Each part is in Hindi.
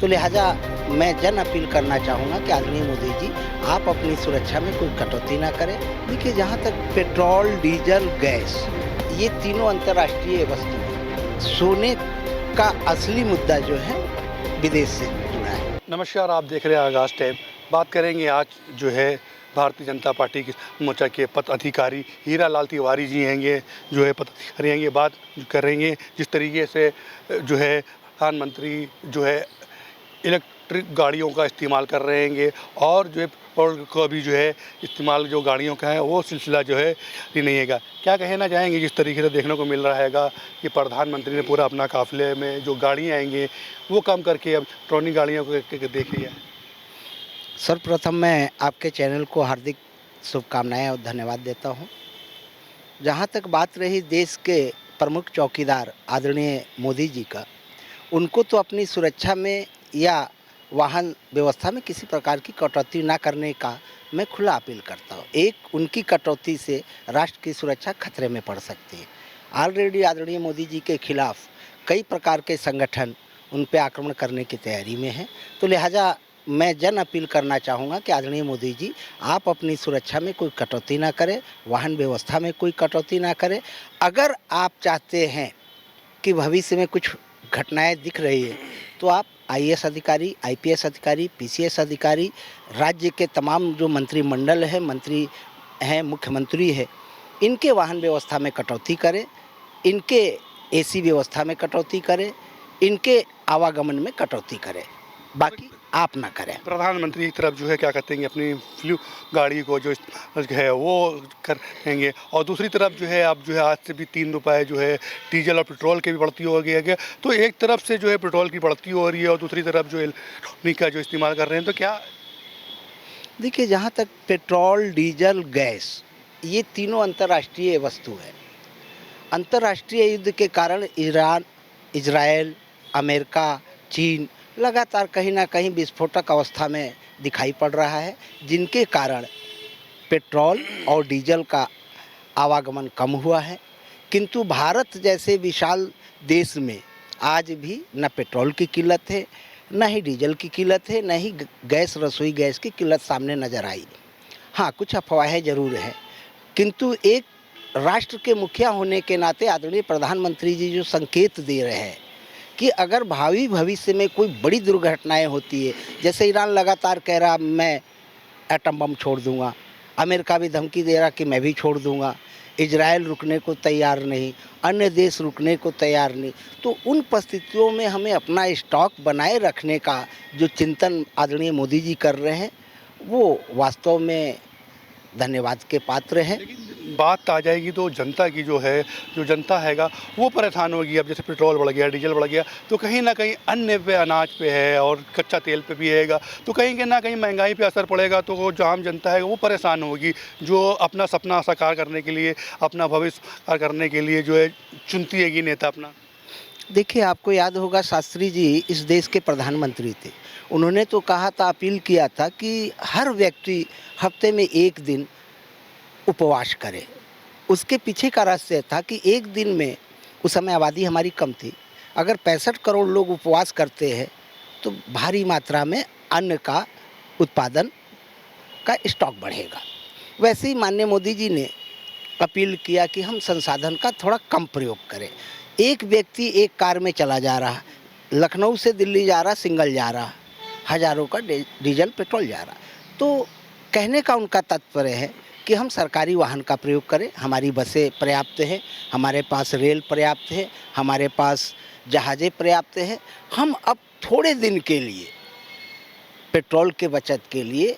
तो लिहाजा मैं जन अपील करना चाहूँगा कि आदरणीय मोदी जी, आप अपनी सुरक्षा में कोई कटौती ना करें। देखिए, जहाँ तक पेट्रोल, डीजल, गैस, ये तीनों अंतर्राष्ट्रीय वस्तु हैं। सोने का असली मुद्दा जो है विदेश से जुड़ा है। नमस्कार, आप देख रहे हैं आगाज़ टाइम। बात करेंगे आज जो है भारतीय जनता पार्टी के मोर्चा के पदाधिकारी हीरा लाल तिवारी जी हैंगे, जो है पदाधिकारी हैंगे। बात करेंगे जिस तरीके से जो है प्रधानमंत्री जो है इलेक्ट्रिक गाड़ियों का इस्तेमाल कर रहे हैंगे और जो है पेट्रोल को भी जो है इस्तेमाल जो गाड़ियों का है वो सिलसिला जो है ये नहीं हैगा। क्या कहना चाहेंगे जिस तरीके से देखने को मिल रहा हैगा कि प्रधानमंत्री ने पूरा अपना काफ़िले में जो गाड़ियाँ आएंगी वो कम करके अब इलेक्ट्रॉनिक गाड़ियों को देख लिया। सर्वप्रथम मैं आपके चैनल को हार्दिक शुभकामनाएं और धन्यवाद देता हूं। जहां तक बात रही देश के प्रमुख चौकीदार आदरणीय मोदी जी का, उनको तो अपनी सुरक्षा में या वाहन व्यवस्था में किसी प्रकार की कटौती ना करने का मैं खुला अपील करता हूं। एक उनकी कटौती से राष्ट्र की सुरक्षा खतरे में पड़ सकती है। ऑलरेडी आदरणीय मोदी जी के खिलाफ कई प्रकार के संगठन उन पर आक्रमण करने की तैयारी में हैं। तो लिहाजा मैं जन अपील करना चाहूँगा कि आदरणीय मोदी जी, आप अपनी सुरक्षा में कोई कटौती ना करें, वाहन व्यवस्था में कोई कटौती ना करें। अगर आप चाहते हैं कि भविष्य में कुछ घटनाएं दिख रही है तो आप आईएएस अधिकारी, आईपीएस अधिकारी, पीसीएस अधिकारी, राज्य के तमाम जो मंत्रिमंडल है, मंत्री हैं, मुख्यमंत्री है, इनके वाहन व्यवस्था में कटौती करें, इनके एसी व्यवस्था में कटौती करें, इनके आवागमन में कटौती करें, बाकी आप ना करें। प्रधानमंत्री एक तरफ जो है क्या कहते हैं अपनी फ्लू गाड़ी को जो है वो करेंगे और दूसरी तरफ जो है अब जो है आज से भी 3 रुपये जो है डीजल और पेट्रोल की भी बढ़ती हो गई है। तो एक तरफ से जो है पेट्रोल की बढ़ती हो रही है और दूसरी तरफ जो इलेक्ट्रॉनिक का जो इस्तेमाल कर रहे हैं, तो क्या देखिए, जहाँ तक पेट्रोल, डीजल, गैस, ये तीनों अंतर्राष्ट्रीय वस्तु है। अंतर्राष्ट्रीय युद्ध के कारण ईरान, इजराइल, अमेरिका, चीन लगातार कहीं ना कहीं विस्फोटक अवस्था में दिखाई पड़ रहा है, जिनके कारण पेट्रोल और डीजल का आवागमन कम हुआ है। किंतु भारत जैसे विशाल देश में आज भी न पेट्रोल की किल्लत है, न ही डीजल की किल्लत है, न ही गैस, रसोई गैस की किल्लत सामने नज़र आई। हाँ, कुछ अफवाहें ज़रूर हैं, किंतु एक राष्ट्र के मुखिया होने के नाते आदरणीय प्रधानमंत्री जी जो संकेत दे रहे हैं कि अगर भावी भविष्य में कोई बड़ी दुर्घटनाएं होती है, जैसे ईरान लगातार कह रहा मैं एटम बम छोड़ दूंगा, अमेरिका भी धमकी दे रहा कि मैं भी छोड़ दूंगा, इजराइल रुकने को तैयार नहीं, अन्य देश रुकने को तैयार नहीं, तो उन परिस्थितियों में हमें अपना स्टॉक बनाए रखने का जो चिंतन आदरणीय मोदी जी कर रहे हैं वो वास्तव में धन्यवाद के पात्र हैं। बात आ जाएगी तो जनता की जो है, जो जनता हैगा वो परेशान होगी। अब जैसे पेट्रोल बढ़ गया, डीजल बढ़ गया, तो कहीं ना कहीं अन्य पे, अनाज पे है और कच्चा तेल पे भी हैगा, तो कहीं ना कहीं महंगाई पे असर पड़ेगा। तो वो जो आम जनता है वो परेशान होगी, जो अपना सपना साकार करने के लिए, अपना भविष्य साकार करने के लिए जो है चुनती हैगी नेता अपना। देखिए, आपको याद होगा शास्त्री जी इस देश के प्रधानमंत्री थे। उन्होंने तो कहा था, अपील किया था कि हर व्यक्ति हफ्ते में 1 दिन उपवास करे। उसके पीछे का रहस्य था कि एक दिन में, उस समय आबादी हमारी कम थी, अगर 65 करोड़ लोग उपवास करते हैं तो भारी मात्रा में अन्न का उत्पादन का स्टॉक बढ़ेगा। वैसे ही माननीय मोदी जी ने अपील किया कि हम संसाधन का थोड़ा कम प्रयोग करें। एक व्यक्ति एक कार में चला जा रहा, लखनऊ से दिल्ली जा रहा, सिंगल जा रहा, हज़ारों का डीजल पेट्रोल जा रहा। तो कहने का उनका तात्पर्य है कि हम सरकारी वाहन का प्रयोग करें। हमारी बसें पर्याप्त हैं, हमारे पास रेल पर्याप्त है, हमारे पास जहाज़ें पर्याप्त हैं। हम अब थोड़े दिन के लिए पेट्रोल के बचत के लिए,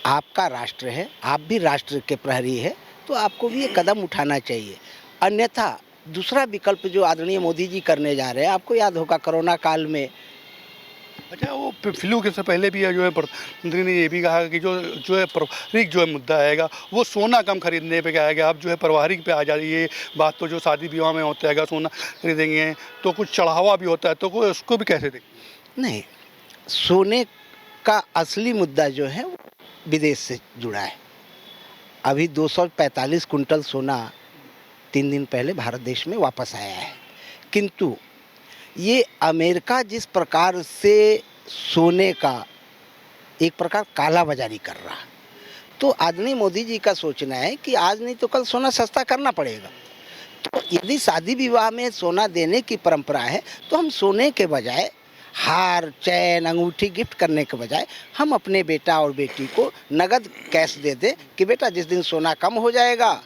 आपका राष्ट्र है, आप भी राष्ट्र के प्रहरी है, तो आपको भी ये कदम उठाना चाहिए। अन्यथा दूसरा विकल्प जो आदरणीय मोदी जी करने जा रहे हैं, आपको याद होगा कोरोना काल में, अच्छा, वो फ्लू के से पहले भी जो है प्रधानमंत्री ने ये भी कहा कि जो है पारिवारिक जो है मुद्दा आएगा वो सोना कम खरीदने पे क्या आएगा। अब जो है पारिवारिक पे आ जाइए बात, तो जो शादी विवाह में होता है सोना खरीदेंगे तो कुछ चढ़ावा भी होता है, तो कोई उसको भी कैसे देंगे? नहीं, सोने का असली मुद्दा जो है वो विदेश से जुड़ा है। अभी 245 कुंटल सोना 3 दिन पहले भारत देश में वापस आया है। किंतु ये अमेरिका जिस प्रकार से सोने का एक प्रकार काला बाजारी कर रहा। तो आदरणीय मोदी जी का सोचना है कि आज नहीं तो कल सोना सस्ता करना पड़ेगा। तो यदि शादी विवाह में सोना देने की परंपरा है तो हम सोने के बजाय हार, चैन, अंगूठी गिफ्ट करने के बजाय हम अपने बेटा और बेटी को नगद कैश दे दें कि बेटा जिस दिन सोना कम हो जाएगा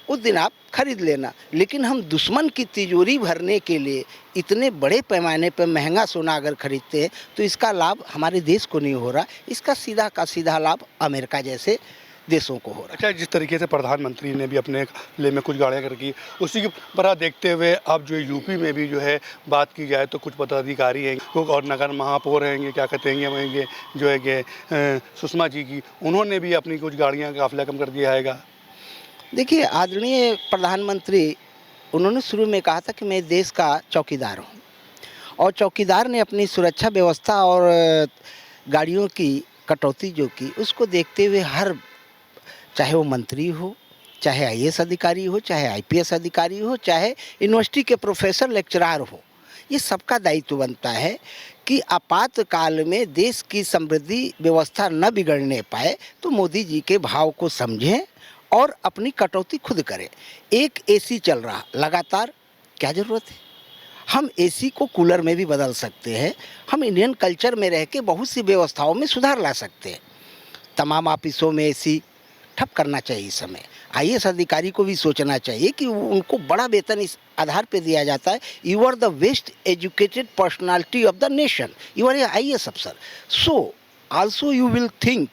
उस दिन आप खरीद लेना। लेकिन हम दुश्मन की तिजोरी भरने के लिए इतने बड़े पैमाने पर महंगा सोना अगर खरीदते हैं तो इसका लाभ हमारे देश को नहीं हो रहा, इसका सीधा का सीधा लाभ अमेरिका जैसे देशों को हो रहा है। अच्छा, जिस तरीके से प्रधानमंत्री ने भी अपने ले में कुछ गाड़ियाँ कर की, उसी की तरह देखते हुए अब जो यूपी में भी जो है बात की जाए तो कुछ पदाधिकारी हैं और नगर महापौर हैं, क्या कहते हैं ये जो है कि सुषमा जी की, उन्होंने भी अपनी कुछ गाड़ियाँ का काफिला कम कर दिया है। देखिए आदरणीय प्रधानमंत्री, उन्होंने शुरू में कहा था कि मैं देश का चौकीदार हूँ और चौकीदार ने अपनी सुरक्षा व्यवस्था और गाड़ियों की कटौती जो की उसको देखते हुए हर, चाहे वो मंत्री हो, चाहे आईएएस अधिकारी हो, चाहे आईपीएस अधिकारी हो, चाहे यूनिवर्सिटी के प्रोफेसर लेक्चरार हो, ये सबका दायित्व बनता है कि आपातकाल में देश की समृद्धि व्यवस्था न बिगड़ने पाए तो मोदी जी के भाव को समझें और अपनी कटौती खुद करें। एक एसी चल रहा लगातार, क्या ज़रूरत है? हम एसी को कूलर में भी बदल सकते हैं। हम इंडियन कल्चर में रह के बहुत सी व्यवस्थाओं में सुधार ला सकते हैं। तमाम ऑफिसों में एसी ठप करना चाहिए इस समय। आईएएस अधिकारी को भी सोचना चाहिए कि उनको बड़ा वेतन इस आधार पे दिया जाता है, you are the best educated personality of the nation, you are a IAS अफसर, so also you will think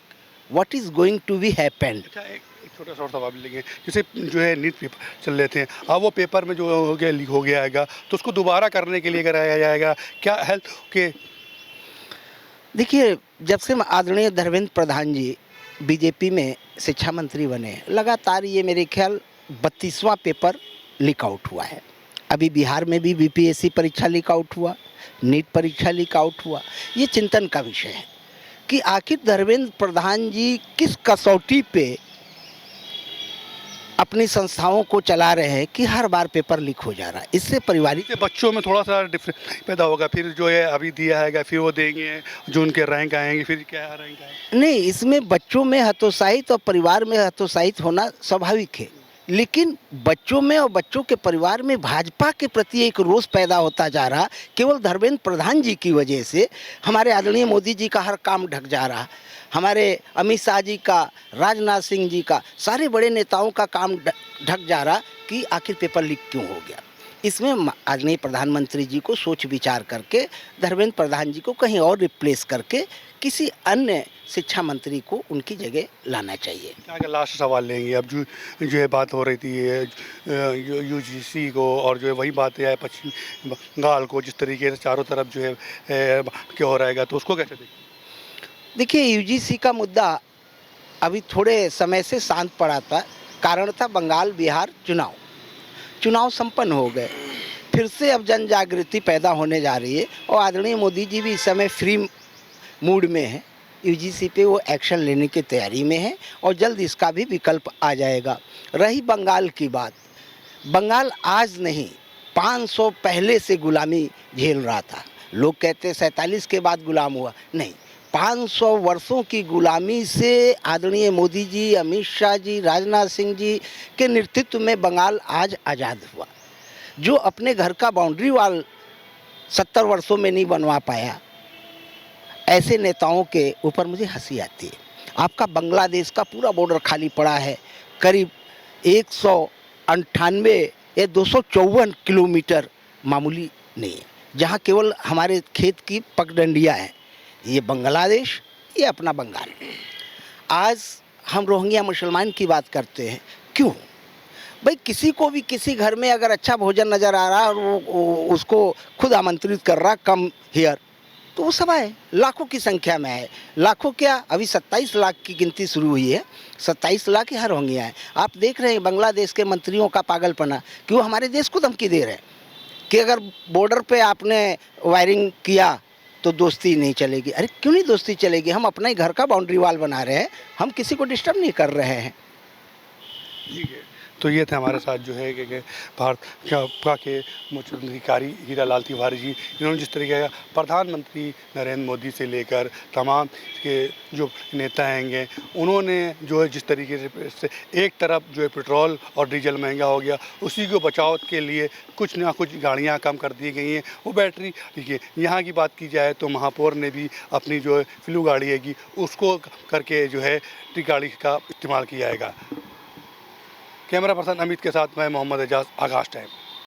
what is going to be happened. अच्छा, एक छोटा सा और सवाल लेंगे, जैसे जो है नीट पेपर चल रहे थे, अब वो पेपर में जो हो गया लीक हो गया है तो उसको दोबारा करने के लिए कराया जाएगा क्या? हेल्थ के देखिए, जब से आदरणीय धर्मेंद्र प्रधान जी बीजेपी में शिक्षा मंत्री बने, लगातार ये मेरे ख्याल 32वां पेपर लीक आउट हुआ है। अभी बिहार में भी बीपीएससी परीक्षा लीक आउट हुआ, नीट परीक्षा लीक आउट हुआ। ये चिंतन का विषय है कि आखिर धर्मेंद्र प्रधान जी किस कसौटी पे अपनी संस्थाओं को चला रहे हैं कि हर बार पेपर लीक हो जा रहा है। इससे पारिवारिक बच्चों में थोड़ा सा डिफरेंस पैदा होगा, फिर जो है अभी दिया है फिर वो देंगे जो उनके रैंक आएंगे, फिर क्या रैंक आएंगे। नहीं, इसमें बच्चों में हतोत्साहित और परिवार में हतोत्साहित होना स्वाभाविक है, लेकिन बच्चों में और बच्चों के परिवार में भाजपा के प्रति एक रोष पैदा होता जा रहा। केवल धर्मेंद्र प्रधान जी की वजह से हमारे आदरणीय मोदी जी का हर काम ढक जा रहा, हमारे अमित शाह जी का, राजनाथ सिंह जी का, सारे बड़े नेताओं का काम ढक जा रहा कि आखिर पेपर लीक क्यों हो गया। इसमें आदरणीय प्रधानमंत्री जी को सोच विचार करके धर्मेंद्र प्रधान जी को कहीं और रिप्लेस करके किसी अन्य शिक्षा मंत्री को उनकी जगह लाना चाहिए। क्या लास्ट सवाल लेंगे, अब जो है बात हो रही थी यूजीसी को, और जो है वही बात है पश्चिम बंगाल को, जिस तरीके से चारों तरफ जो है क्या हो रहेगा, तो उसको कैसे देखें? देखिए, यूजीसी का मुद्दा अभी थोड़े समय से शांत पड़ा था। कारण था बंगाल बिहार चुनाव संपन्न हो गए, फिर से अब जन जागृति पैदा होने जा रही है और आदरणीय मोदी जी भी इस समय फ्री मूड में है। यूजीसी पे वो एक्शन लेने की तैयारी में है और जल्द इसका भी विकल्प आ जाएगा। रही बंगाल की बात, बंगाल आज नहीं 500 पहले से गुलामी झेल रहा था। लोग कहते 47 के बाद गुलाम हुआ, नहीं, 500 वर्षों की गुलामी से आदरणीय मोदी जी, अमित शाह जी, राजनाथ सिंह जी के नेतृत्व में बंगाल आज आज़ाद हुआ। जो अपने घर का बाउंड्री वॉल 70 वर्षों में नहीं बनवा पाया, ऐसे नेताओं के ऊपर मुझे हंसी आती है। आपका बांग्लादेश का पूरा बॉर्डर खाली पड़ा है, करीब 198 या 254 किलोमीटर मामूली नहीं है, जहाँ केवल हमारे खेत की पगडंडियाँ हैं। ये बांग्लादेश, ये अपना बंगाल। आज हम रोहिंग्या मुसलमान की बात करते हैं, क्यों भाई? किसी को भी किसी घर में अगर अच्छा भोजन नज़र आ रहा है और वो उसको खुद आमंत्रित कर रहा, कम हियर, तो वो सब आए, लाखों की संख्या में है। लाखों क्या, अभी 27 लाख की गिनती शुरू हुई है, 27 लाख ही हर रोहिंग्या है। आप देख रहे हैं बांग्लादेश के मंत्रियों का पागलपना कि वो हमारे देश को धमकी दे रहे हैं कि अगर बॉर्डर पे आपने वायरिंग किया तो दोस्ती नहीं चलेगी। अरे क्यों नहीं दोस्ती चलेगी? हम अपना ही घर का बाउंड्री वॉल बना रहे हैं, हम किसी को डिस्टर्ब नहीं कर रहे हैं। ठीक है, तो ये थे हमारे साथ जो है कि भारत के मुख्य अधिकारी हीरा लाल तिवारी जी, इन्होंने जिस तरीके का प्रधानमंत्री नरेंद्र मोदी से लेकर तमाम के जो नेता हैंगे, उन्होंने जो है जिस तरीके से एक तरफ जो है पेट्रोल और डीजल महंगा हो गया, उसी को बचाव के लिए कुछ ना कुछ गाड़ियाँ कम कर दी गई हैं। वो बैटरी, देखिए यहाँ की बात की जाए तो महापौर ने भी अपनी जो है फ्लू गाड़ी हैगी उसको करके जो है गाड़ी का इस्तेमाल किया जाएगा। कैमरा पर्सन अमित के साथ मैं मोहम्मद एजाज, आगाज़ टाइम।